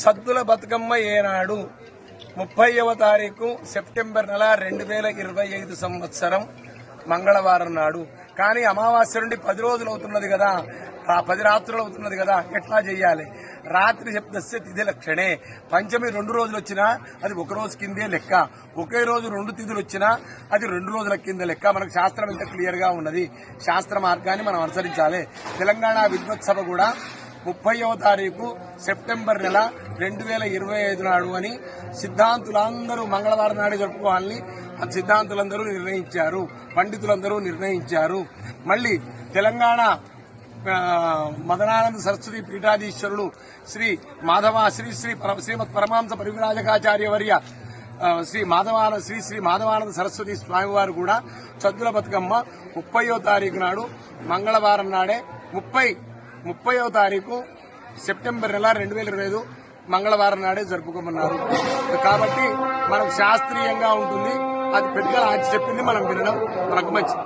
సద్దుల బతుకమ్మ ఏనాడు 30వ తారీఖు సెప్టెంబర్ నెల 2025 సంవత్సరం మంగళవారం నాడు. కానీ అమావాస్య నుండి 10 రోజులు అవుతున్నది కదా, 10 రాత్రులు అవుతున్నది కదా, ఎట్లా చెయ్యాలి? రాత్రి శబ్దస్య తిథి లక్షణే. పంచమి 2 రోజులు వచ్చినా అది 1 రోజు కిందే లెక్క, ఒకే రోజు 2 తిథులు వచ్చినా అది 2 రోజుల కింద లెక్క. మనకు శాస్త్రం ఇంత క్లియర్ గా ఉన్నది. శాస్త్ర మార్గాన్ని మనం అనుసరించాలి. తెలంగాణ విద్వత్ సభ కూడా 30వ తారీఖు సెప్టెంబర్ నెల 2025 నాడు అని సిద్ధాంతులందరూ మంగళవారం నాడు జరుపుకోవాలని సిద్ధాంతులందరూ నిర్ణయించారు, పండితులందరూ నిర్ణయించారు. మళ్లీ తెలంగాణ మదనానంద సరస్వతి పీఠాధీశ్వరులు శ్రీ శ్రీమద్ పరమాంస పరివిరాజకాచార్యవర్య శ్రీ మాధవానంద సరస్వతి స్వామివారు కూడా సద్దుల బతుకమ్మ 30వ తారీఖు నాడు మంగళవారం నాడే 30వ తారీఖు సెప్టెంబర్ నెల 2025 మంగళవారం నాడే జరుపుకోమన్నారు. కాబట్టి మనకు శాస్త్రీయంగా ఉంటుంది. అది పెద్దగా చెప్పింది మనం వినడం మనకు మంచిది.